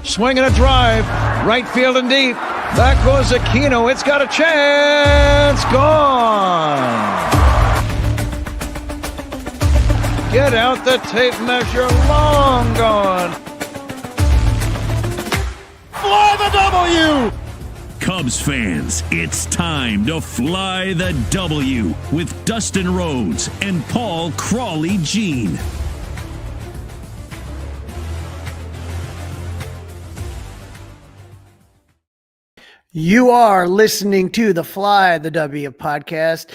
Swinging a drive. Right field and deep. Back goes Aquino. It's got a chance. Gone. Get out the tape measure. Long gone. Fly the W! Cubs fans, it's time to fly the W with Dustin Rhodes and Paul Crawley-Jean. You are listening to the Fly the W podcast.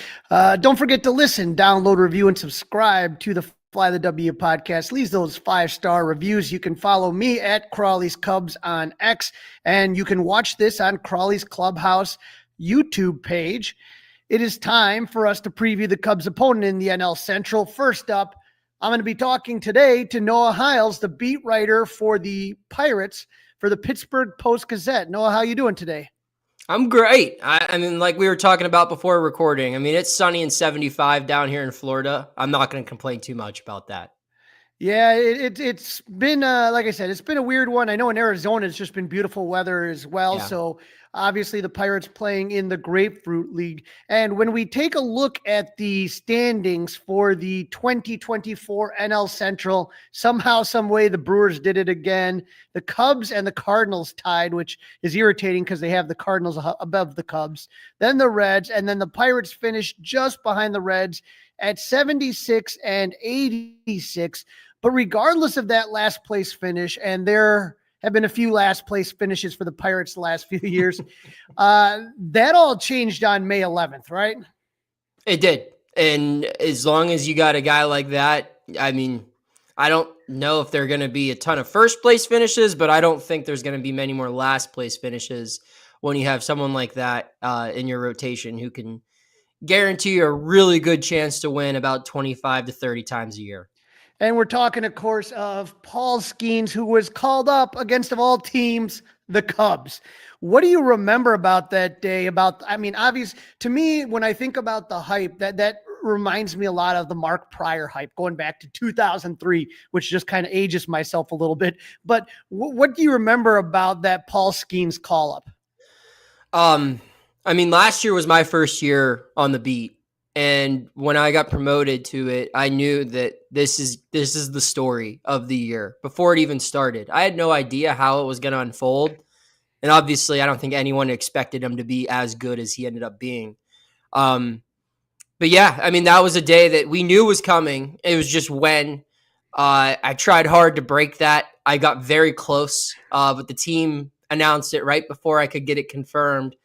Don't forget to listen, download, review, and subscribe to the Fly the W podcast. Leave those 5-star reviews. You can follow me at Crawley's Cubs on X, and you can watch this on Crawley's Clubhouse YouTube page. It is time for us to preview the Cubs' opponent in the NL Central. First up, I'm going to be talking today to Noah Hiles, the beat writer for the Pirates for the Pittsburgh Post-Gazette. Noah, how you doing today? I'm great. I mean, like we were talking about before recording, I mean, it's sunny and 75 down here in Florida. I'm not going to complain too much about that. Yeah, it's been, like I said, it's been a weird one. I know in Arizona, it's just been beautiful weather as well. Yeah. So obviously the Pirates playing in the Grapefruit League. And when we take a look at the standings for the 2024 NL Central, somehow, some way, the Brewers did it again. The Cubs and the Cardinals tied, which is irritating because they have the Cardinals above the Cubs. Then the Reds, and then the Pirates finished just behind the Reds at 76 and 86. But regardless of that last place finish, and there have been a few last place finishes for the Pirates the last few years, that all changed on May 11th, right? It did. And as long as you got a guy like that, I mean, I don't know if there are going to be a ton of first place finishes, but I don't think there's going to be many more last place finishes when you have someone like that in your rotation who can guarantee you a really good chance to win about 25 to 30 times a year. And we're talking, of course, of Paul Skeens, who was called up against, of all teams, the Cubs. What do you remember about that day? Obvious to me, when I think about the hype, that reminds me a lot of the Mark Pryor hype going back to 2003, which just kind of ages myself a little bit. But what do you remember about that Paul Skeens call up? Last year was my first year on the beat. And when I got promoted to it, I knew that this is the story of the year before it even started. I had no idea how it was going to unfold. And obviously, I don't think anyone expected him to be as good as he ended up being. But yeah, that was a day that we knew was coming. It was just when I tried hard to break that. I got very close, but the team announced it right before I could get it confirmed.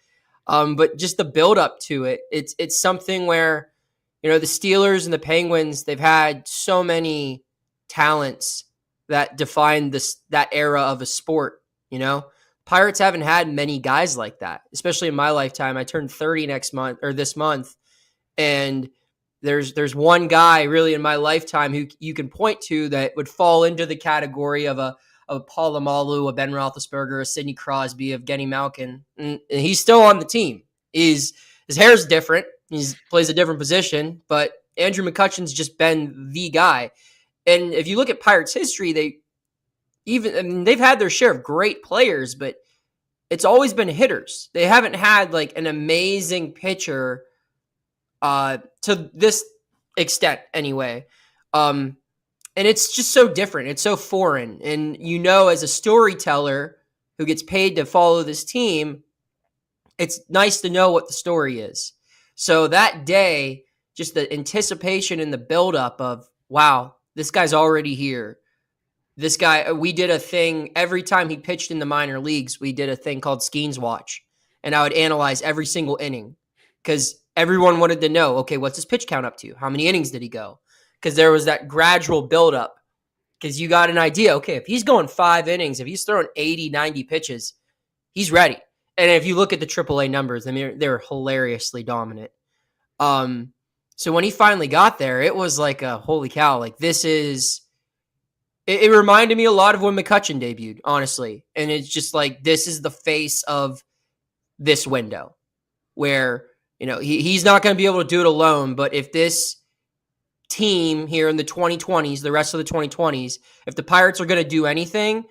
But just the build up to it, it's something where, the Steelers and the Penguins, they've had so many talents that define that era of a sport. Pirates haven't had many guys like that, especially in my lifetime. I turned 30 this month, and there's one guy really in my lifetime who you can point to that would fall into the category of a Paul Amalu, a Ben Roethlisberger, a Sidney Crosby, of Genny Malkin, and he's still on the team. His hair's different. He plays a different position, but Andrew McCutchen's just been the guy. And if you look at Pirates history, they've had their share of great players, but it's always been hitters. They haven't had like an amazing pitcher to this extent anyway. And it's just so different. It's so foreign. And as a storyteller who gets paid to follow this team, it's nice to know what the story is. So that day, just the anticipation and the buildup of, wow, this guy's already here. This guy, we did a thing every time he pitched in the minor leagues. We did a thing called Skeens Watch. And I would analyze every single inning because everyone wanted to know, okay, what's his pitch count up to? How many innings did he go? Because there was that gradual buildup. Because you got an idea, okay, if he's going 5 innings, if he's throwing 80, 90 pitches, he's ready. And if you look at the AAA numbers, they're hilariously dominant. So when he finally got there, it was like a holy cow. Like it reminded me a lot of when McCutchen debuted, honestly. And it's just like, this is the face of this window where, he's not going to be able to do it alone. But if this team here in the 2020s, the rest of the 2020s, if the Pirates are going to do anything,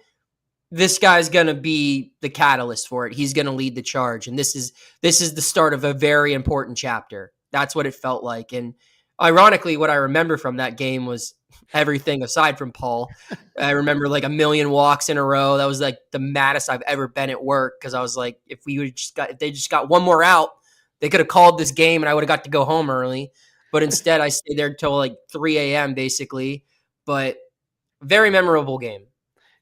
this guy's going to be the catalyst for it. He's going to lead the charge. And this is the start of a very important chapter. That's what it felt like. And ironically, what I remember from that game was everything aside from Paul. I remember like a million walks in a row. That was like the maddest I've ever been at work. Cause I was like, if they just got one more out, they could have called this game and I would have got to go home early. But instead I stayed there till like 3 a.m. basically. But very memorable game.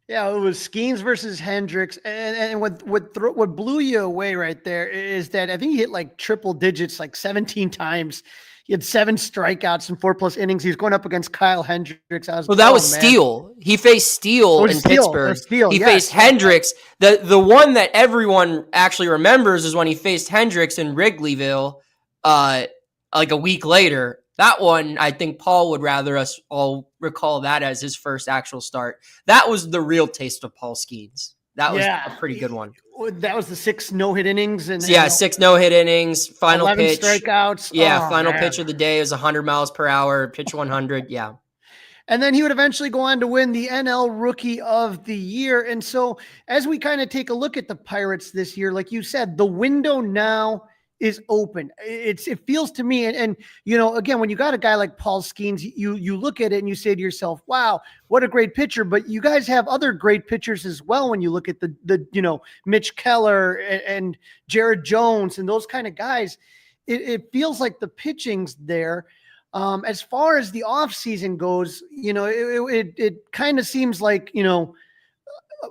Yeah, it was Skeens versus Hendricks, and what blew you away right there is that I think he hit like triple digits, like 17 times. He had 7 strikeouts in 4+ innings. He was going up against Kyle Hendricks. That was Steele. He faced Steele in Pittsburgh. He faced Hendricks. The one that everyone actually remembers is when he faced Hendricks in Wrigleyville, like a week later. That one, I think Paul would rather us all recall that as his first actual start. That was the real taste of Paul Skeens. That was a pretty good one. That was the 6 no-hit innings. And 6 no-hit innings, final 11 pitch. strikeouts. Yeah, final pitch of the day is 100 miles per hour, pitch 100, yeah. And then he would eventually go on to win the NL Rookie of the Year. And so as we kind of take a look at the Pirates this year, like you said, the window now is open. It feels to me, and again, when you got a guy like Paul Skeens, you look at it and you say to yourself, wow, what a great pitcher. But you guys have other great pitchers as well. When you look at the Mitch Keller and Jared Jones and those kind of guys, it feels like the pitching's there. As far as the offseason goes, it kind of seems like,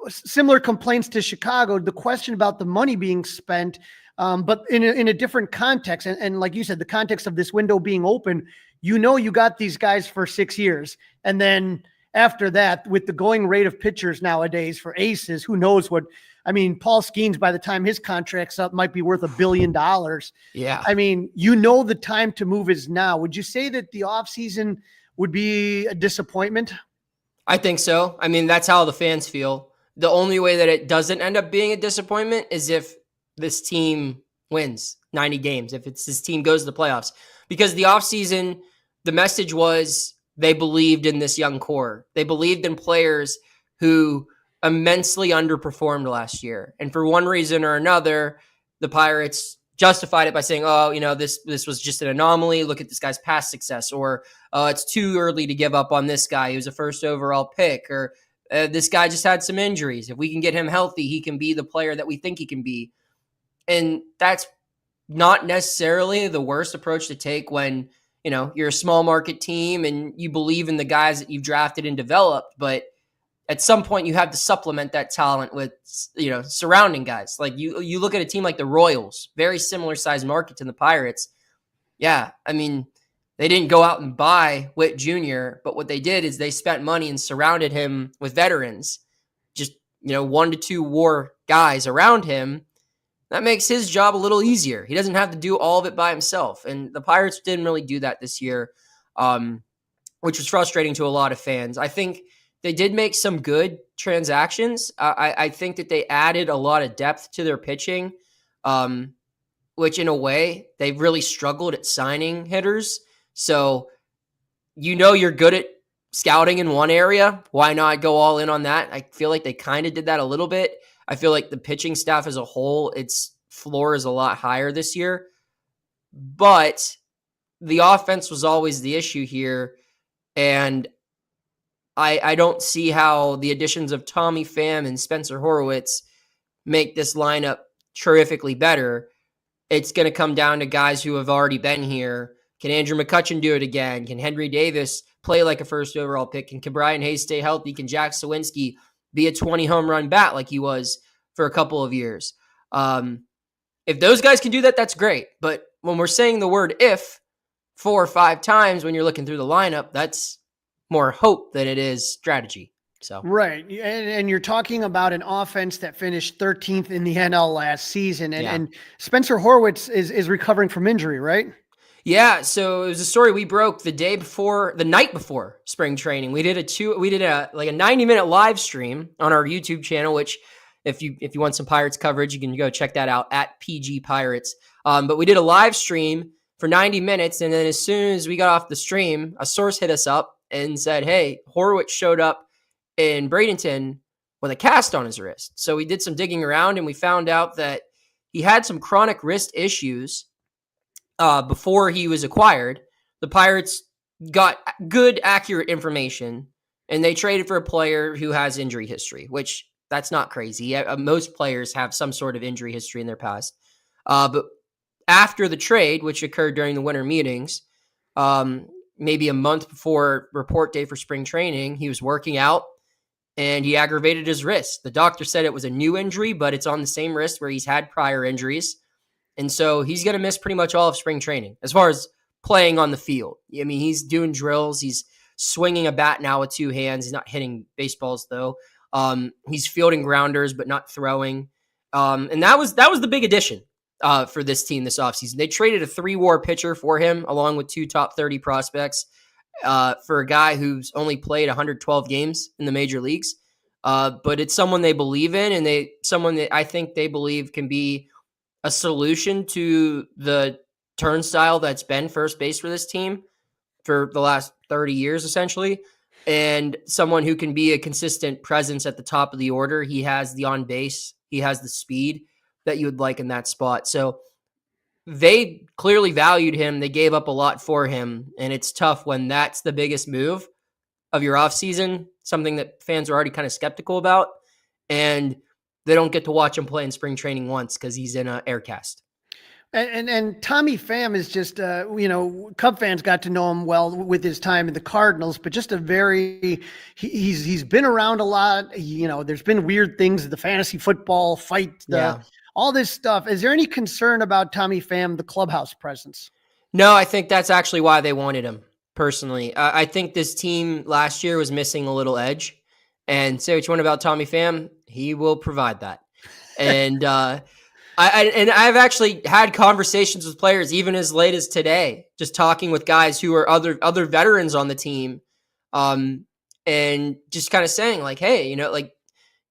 similar complaints to Chicago, the question about the money being spent, but in a different context. And like you said, the context of this window being open, you got these guys for 6 years. And then after that, with the going rate of pitchers nowadays for aces, who knows what, Paul Skeens, by the time his contract's up, might be worth $1 billion. Yeah. The time to move is now. Would you say that the offseason would be a disappointment? I think so. That's how the fans feel. The only way that it doesn't end up being a disappointment is if this team wins 90 games, if this team goes to the playoffs. Because the offseason, the message was they believed in this young core. They believed in players who immensely underperformed last year. And for one reason or another, the Pirates justified it by saying, this was just an anomaly. Look at this guy's past success. Or it's too early to give up on this guy who's a first overall pick. Or this guy just had some injuries. If we can get him healthy, he can be the player that we think he can be. And that's not necessarily the worst approach to take when, you're a small market team and you believe in the guys that you've drafted and developed. But at some point you have to supplement that talent with, surrounding guys. Like you look at a team like the Royals, very similar size market to the Pirates. Yeah. They didn't go out and buy Witt Jr., but what they did is they spent money and surrounded him with veterans, just, 1 to 2 WAR guys around him. That makes his job a little easier. He doesn't have to do all of it by himself. And the Pirates didn't really do that this year, which was frustrating to a lot of fans. I think they did make some good transactions. I think that they added a lot of depth to their pitching, which in a way, they've really struggled at signing hitters. So, you're good at scouting in one area. Why not go all in on that? I feel like they kind of did that a little bit. I feel like the pitching staff as a whole, its floor is a lot higher this year. But the offense was always the issue here. And I don't see how the additions of Tommy Pham and Spencer Horwitz make this lineup terrifically better. It's going to come down to guys who have already been here. Can Andrew McCutchen do it again? Can Henry Davis play like a first overall pick? Can Brian Hayes stay healthy? Can Jack Sawinski be a 20 home run bat like he was for a couple of years? If those guys can do that, that's great. But when we're saying the word if 4 or 5 times when you're looking through the lineup, that's more hope than it is strategy. So right. And you're talking about an offense that finished 13th in the NL last season. And Spencer Horwitz is recovering from injury, right? Yeah, so it was a story we broke the night before spring training. We did a 90-minute live stream on our YouTube channel, which if you want some Pirates coverage, you can go check that out at PG Pirates. But we did a live stream for 90 minutes, and then as soon as we got off the stream, a source hit us up and said, "Hey, Horwitz showed up in Bradenton with a cast on his wrist. So we did some digging around and we found out that he had some chronic wrist issues before he was acquired. The Pirates got good, accurate information, and they traded for a player who has injury history, which that's not crazy. Most players have some sort of injury history in their past. But after the trade, which occurred during the winter meetings, maybe a month before report day for spring training, he was working out and he aggravated his wrist. The doctor said it was a new injury, but it's on the same wrist where he's had prior injuries. And so he's going to miss pretty much all of spring training as far as playing on the field. I mean, he's doing drills. He's swinging a bat now with two hands. He's not hitting baseballs, though. He's fielding grounders, but not throwing. And that was the big addition for this team this offseason. They traded a 3-WAR pitcher for him, along with 2 top 30 prospects, for a guy who's only played 112 games in the major leagues. But it's someone they believe in, and someone that I think they believe can be a solution to the turnstile that's been first base for this team for the last 30 years, essentially, and someone who can be a consistent presence at the top of the order. He has the on base, he has the speed that you would like in that spot. So they clearly valued him. They gave up a lot for him, and it's tough when that's the biggest move of your offseason, something that fans are already kind of skeptical about, and they don't get to watch him play in spring training once because he's in an air cast. And Tommy Pham is just, Cub fans got to know him well with his time in the Cardinals, but just he's been around a lot. There's been weird things, the fantasy football fight, all this stuff. Is there any concern about Tommy Pham, the clubhouse presence? No, I think that's actually why they wanted him, personally. I think this team last year was missing a little edge. And say what you want about Tommy Pham, he will provide that. And I've actually had conversations with players even as late as today, just talking with guys who are other veterans on the team, and just kind of saying like, hey,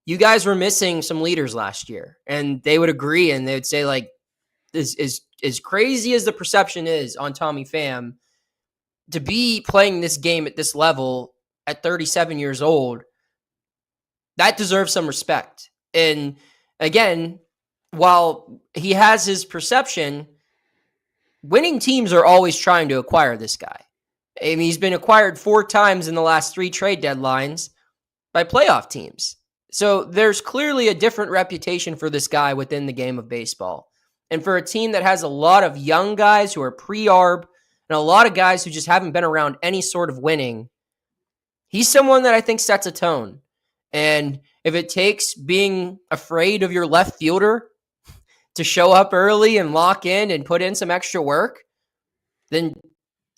you guys were missing some leaders last year, and they would agree, and they would say like, this is as crazy as the perception is on Tommy Pham to be playing this game at this level at 37 years old. That deserves some respect. And again, while he has his perception, winning teams are always trying to acquire this guy. I mean, he's been acquired 4 times in the last 3 trade deadlines by playoff teams. So there's clearly a different reputation for this guy within the game of baseball. And for a team that has a lot of young guys who are pre-arb and a lot of guys who just haven't been around any sort of winning, he's someone that I think sets a tone. And if it takes being afraid of your left fielder to show up early and lock in and put in some extra work, then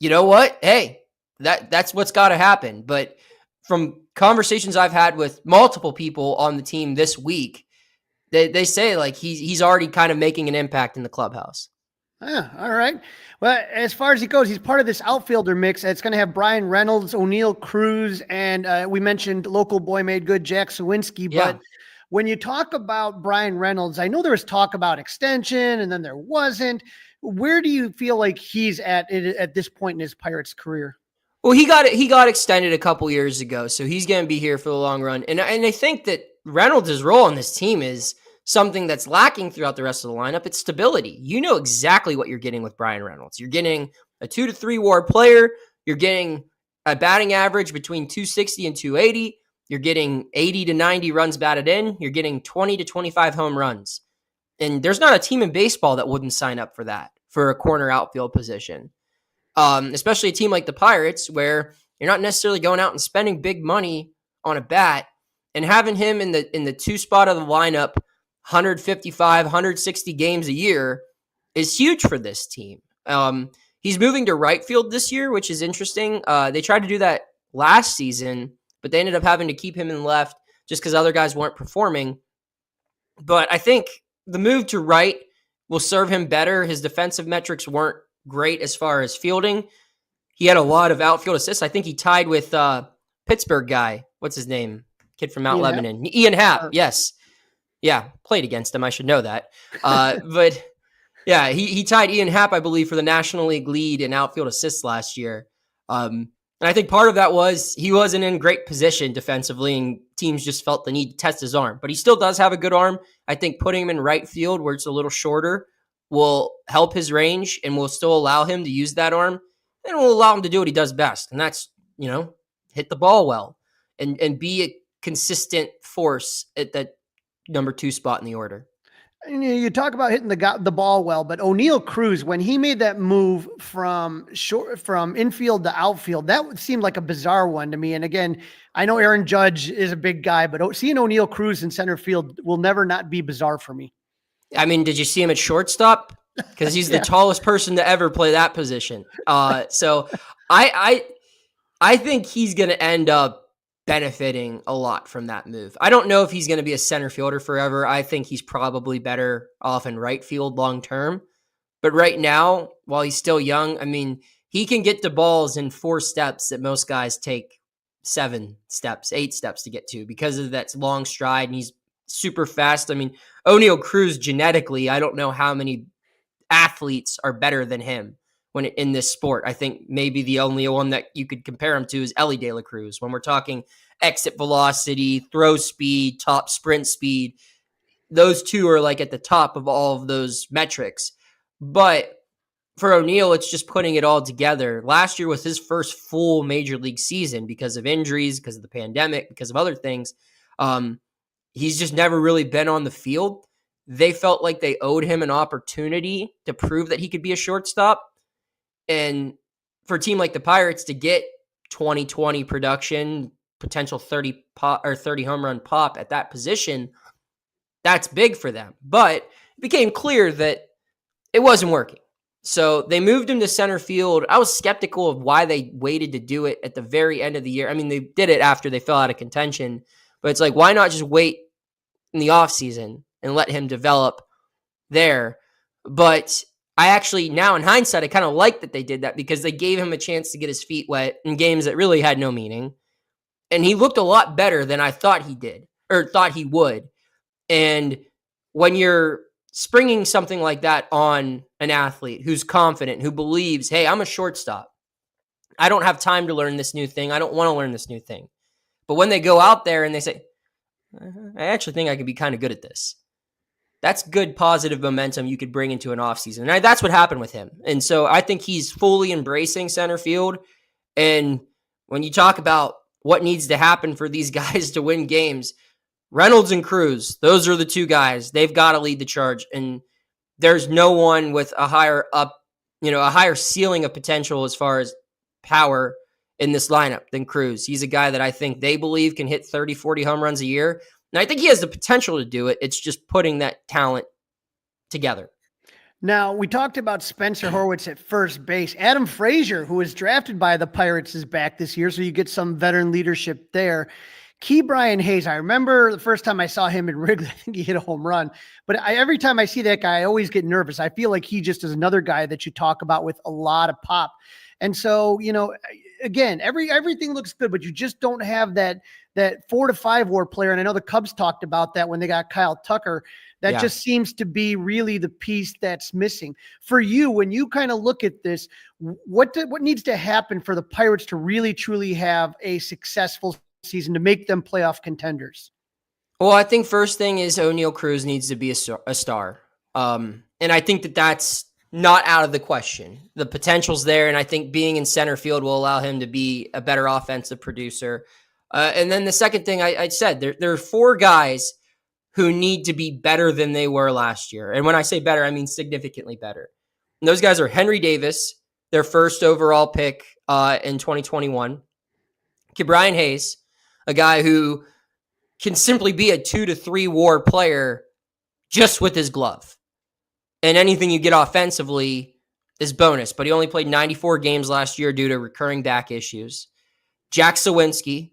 you know what? Hey, that's what's got to happen. But from conversations I've had with multiple people on the team this week, they say like he's already kind of making an impact in the clubhouse. All right. Well, as far as he goes, he's part of this outfielder mix. It's going to have Brian Reynolds, O'Neill Cruz, and we mentioned local boy made good Jack Sawinski. But when you talk about Brian Reynolds, I know there was talk about extension and then there wasn't. Where do you feel like he's at this point in his Pirates career? Well, he got extended a couple years ago, so he's going to be here for the long run. And I think that Reynolds' role on this team is something that's lacking throughout the rest of the lineup. It's stability. You know exactly what you're getting with Brian Reynolds. You're getting a 2 to 3 WAR player. You're getting a batting average between 260 and 280. You're getting 80 to 90 runs batted in. You're getting 20 to 25 home runs. And there's not a team in baseball that wouldn't sign up for that, for a corner outfield position. Especially a team like the Pirates, where you're not necessarily going out and spending big money on a bat, and having him in the 2 spot of the lineup 155, 160 games a year is huge for this team. He's moving to right field this year, which is interesting. They tried to do that last season, but they ended up having to keep him in left just because other guys weren't performing. But I think the move to right will serve him better. His defensive metrics weren't great as far as fielding. He had a lot of outfield assists. I think he tied with Pittsburgh guy. What's his name? Kid from Mount Lebanon. Ian Happ. Yes. Yeah. Played against him. I should know that. But yeah, he tied Ian Happ, I believe, for the National League lead in outfield assists last year. And I think part of that was he wasn't in great position defensively, and teams just felt the need to test his arm. But he still does have a good arm. I think putting him in right field where it's a little shorter will help his range and will still allow him to use that arm, and will allow him to do what he does best. And that's, hit the ball well and be a consistent force at that number 2 spot in the order. And you talk about hitting the ball well, but O'Neal Cruz, when he made that move from infield to outfield, that seemed like a bizarre one to me. And again, I know Aaron Judge is a big guy, but seeing O'Neal Cruz in center field will never not be bizarre for me. I mean, did you see him at shortstop? Because he's the tallest person to ever play that position. So I think he's going to end up benefiting a lot from that move. I don't know if he's going to be a center fielder forever. I think he's probably better off in right field long term. But right now, while he's still young, I mean, he can get the balls in 4 steps that most guys take 7 steps, 8 steps to get to because of that long stride, and he's super fast. I mean, O'Neal Cruz genetically, I don't know how many athletes are better than him when in this sport. I think maybe the only one that you could compare him to is Ellie De La Cruz. When we're talking exit velocity, throw speed, top sprint speed, those two are like at the top of all of those metrics. But for O'Neal, it's just putting it all together. Last year was his first full major league season because of injuries, because of the pandemic, because of other things. He's just never really been on the field. They felt like they owed him an opportunity to prove that he could be a shortstop. And for a team like the Pirates to get 2020 production, potential 30 home run pop at that position, that's big for them. But it became clear that it wasn't working. So they moved him to center field. I was skeptical of why they waited to do it at the very end of the year. I mean, they did it after they fell out of contention, but it's like, why not just wait in the offseason and let him develop there? But I actually, now in hindsight, I kind of like that they did that because they gave him a chance to get his feet wet in games that really had no meaning. And he looked a lot better than I thought he did or thought he would. And when you're springing something like that on an athlete who's confident, who believes, hey, I'm a shortstop. I don't have time to learn this new thing. I don't want to learn this new thing. But when they go out there and they say, I actually think I could be kind of good at this. That's good positive momentum you could bring into an offseason. And that's what happened with him. And so I think he's fully embracing center field. And when you talk about what needs to happen for these guys to win games, Reynolds and Cruz, those are the 2 guys. They've got to lead the charge. And there's no one with a higher ceiling of potential as far as power in this lineup than Cruz. He's a guy that I think they believe can hit 30, 40 home runs a year. And I think he has the potential to do it. It's just putting that talent together. Now, we talked about Spencer Horwitz at first base. Adam Frazier, who was drafted by the Pirates, is back this year, so you get some veteran leadership there. Brian Hayes, I remember the first time I saw him in Wrigley, I think he hit a home run. But every time I see that guy, I always get nervous. I feel like he just is another guy that you talk about with a lot of pop. And so, again, everything looks good, but you just don't have that 4 to 5 WAR player. And I know the Cubs talked about that when they got Kyle Tucker. That just seems to be really the piece that's missing for you. When you kind of look at this, what needs to happen for the Pirates to really, truly have a successful season to make them playoff contenders? Well, I think first thing is O'Neal Cruz needs to be a star. And I think that's not out of the question. The potential's there, and I think being in center field will allow him to be a better offensive producer. And then the second thing I said, there are 4 guys who need to be better than they were last year. And when I say better, I mean significantly better. And those guys are Henry Davis, their first overall pick in 2021. Brian Hayes, a guy who can simply be a 2 to 3 WAR player just with his glove. And anything you get offensively is bonus. But he only played 94 games last year due to recurring back issues. Jack Sawinski,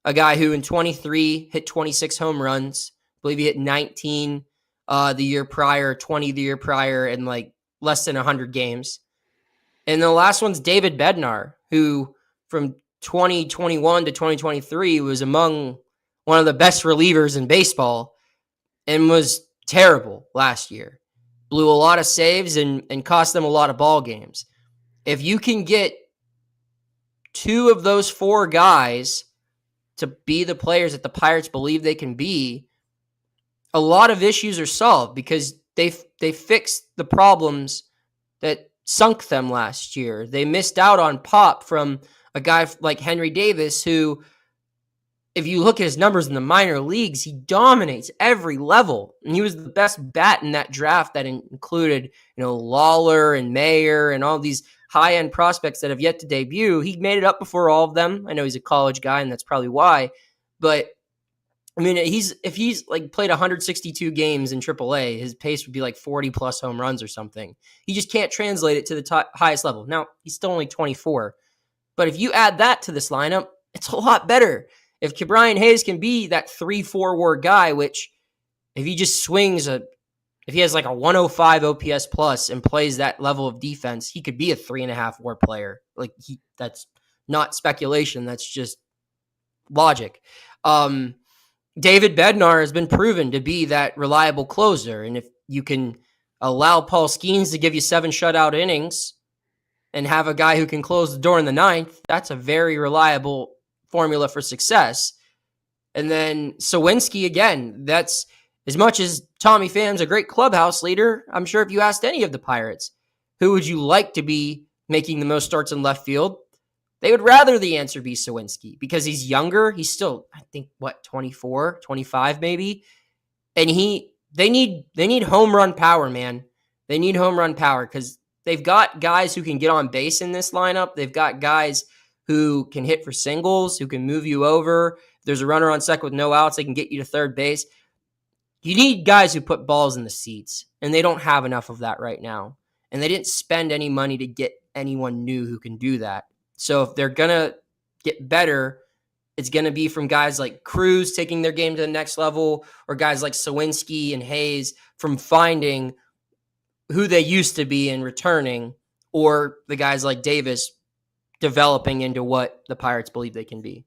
a guy who in 23 hit 26 home runs. I believe he hit 19 the year prior, 20 the year prior, and like less than 100 games. And the last one's David Bednar, who from 2021 to 2023 was among one of the best relievers in baseball and was terrible last year. Blew a lot of saves and cost them a lot of ball games. If you can get two of those four guys to be the players that the Pirates believe they can be, a lot of issues are solved because they fixed the problems that sunk them last year. They missed out on pop from a guy like Henry Davis, who, if you look at his numbers in the minor leagues, he dominates every level. And he was the best bat in that draft that included, Lawler and Mayer and all these high-end prospects that have yet to debut. He made it up before all of them. I know he's a college guy, and that's probably why. But, if he's played 162 games in AAA, his pace would be 40-plus home runs or something. He just can't translate it to the highest level. Now, he's still only 24. But if you add that to this lineup, it's a lot better. If Ke'Bryan Hayes can be that 3-4 WAR guy, which if he just swings if he has a 105 OPS plus and plays that level of defense, he could be a 3.5 WAR player. That's not speculation. That's just logic. David Bednar has been proven to be that reliable closer. And if you can allow Paul Skeens to give you 7 shutout innings and have a guy who can close the door in the 9th, that's a very reliable formula for success. And then Sawinski, again, that's as much as Tommy Pham's a great clubhouse leader. I'm sure if you asked any of the Pirates, who would you like to be making the most starts in left field, they would rather the answer be Sawinski because he's younger. He's still, I think, 24, 25 maybe. And they need home run power, man. They need home run power because they've got guys who can get on base in this lineup. They've got guys who can hit for singles, who can move you over. If there's a runner on second with no outs, they can get you to third base. You need guys who put balls in the seats, and they don't have enough of that right now. And they didn't spend any money to get anyone new who can do that. So if they're going to get better, it's going to be from guys like Cruz taking their game to the next level, or guys like Sawinski and Hayes from finding who they used to be and returning, or the guys like Davis developing into what the Pirates believe they can be.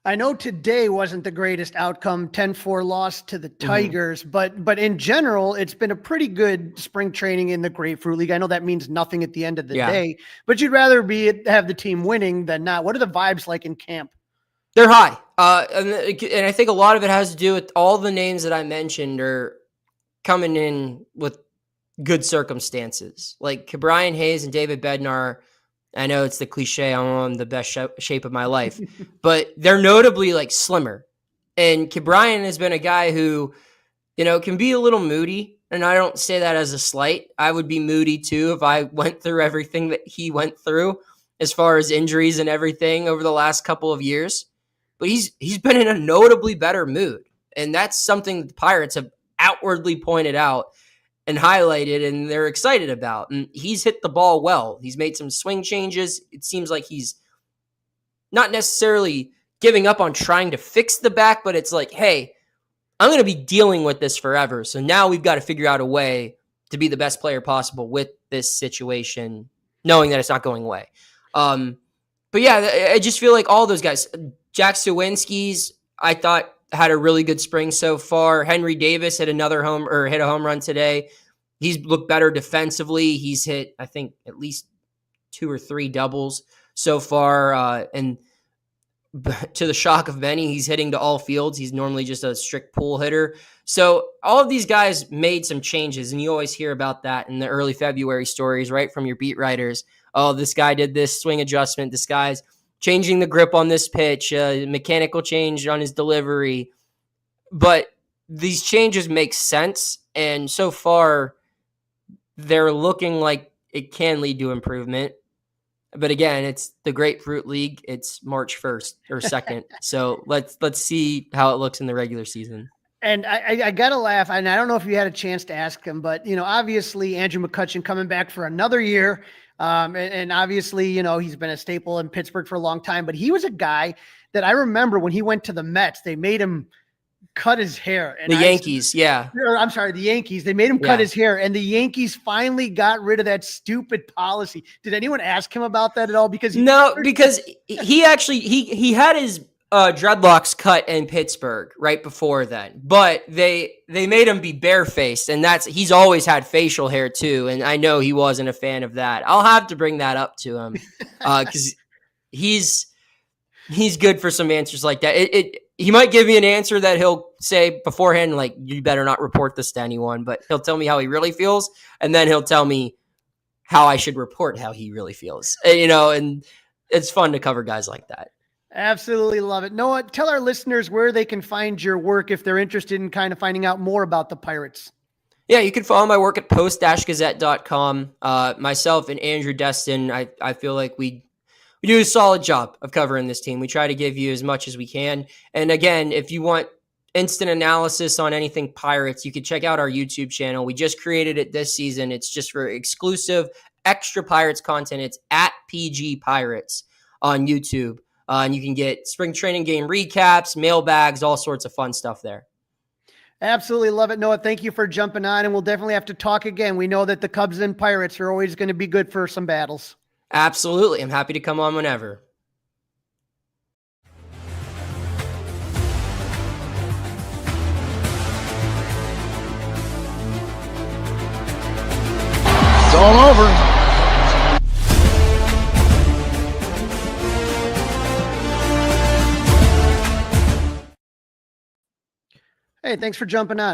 I know today wasn't the greatest outcome, 10-4 loss to the Tigers, but in general, it's been a pretty good spring training in the Grapefruit League. I know that means nothing at the end of the day, but you'd rather have the team winning than not. What are the vibes like in camp? They're high. And I think a lot of it has to do with all the names that I mentioned are coming in with good circumstances. Like Ke'Bryan Hayes and David Bednar, I know it's the cliche, I'm on the best shape of my life, but they're notably slimmer. And Ke'Bryan has been a guy who, can be a little moody. And I don't say that as a slight. I would be moody too if I went through everything that he went through as far as injuries and everything over the last couple of years. But he's been in a notably better mood. And that's something that the Pirates have outwardly pointed out and highlighted, and they're excited about. And he's hit the ball well. He's made some swing changes. It seems like he's not necessarily giving up on trying to fix the back, but it's hey, I'm going to be dealing with this forever. So now we've got to figure out a way to be the best player possible with this situation, knowing that it's not going away. But yeah, I just feel like all those guys, Jack Sawinski's, I thought, had a really good spring so far. Henry Davis hit hit a home run today. He's looked better defensively. He's hit, I think, at least 2 or 3 doubles so far. And to the shock of many, he's hitting to all fields. He's normally just a strict pull hitter. So all of these guys made some changes, and you always hear about that in the early February stories, right, from your beat writers. Oh, this guy did this swing adjustment. This guy's changing the grip on this pitch, mechanical change on his delivery. But these changes make sense, and so far they're looking like it can lead to improvement. But again, it's the Grapefruit League. It's March 1st or 2nd. So let's see how it looks in the regular season. And I got to laugh, and I don't know if you had a chance to ask him, but, obviously Andrew McCutchen coming back for another year. And obviously, he's been a staple in Pittsburgh for a long time, but he was a guy that I remember when he went to the Mets, they made him cut his hair. And the Yankees. The Yankees. They made him cut his hair, and the Yankees finally got rid of that stupid policy. Did anyone ask him about that at all? Because he actually, he had his dreadlocks cut in Pittsburgh right before then, but they made him be barefaced, and he's always had facial hair too. And I know he wasn't a fan of that. I'll have to bring that up to him because he's good for some answers like that. He might give me an answer that he'll say beforehand, like, you better not report this to anyone, but he'll tell me how he really feels. And then he'll tell me how I should report how he really feels, and it's fun to cover guys like that. Absolutely love it. Noah, tell our listeners where they can find your work if they're interested in kind of finding out more about the Pirates. Yeah, you can follow my work at post-gazette.com. Myself and Andrew Destin, I feel like we do a solid job of covering this team. We try to give you as much as we can. And again, if you want instant analysis on anything Pirates, you can check out our YouTube channel. We just created it this season. It's just for exclusive extra Pirates content. It's at PG Pirates on YouTube. And you can get spring training game recaps, mailbags, all sorts of fun stuff there. Absolutely love it, Noah. Thank you for jumping on, and we'll definitely have to talk again. We know that the Cubs and Pirates are always going to be good for some battles. Absolutely. I'm happy to come on whenever. It's all over. Hey, thanks for jumping on.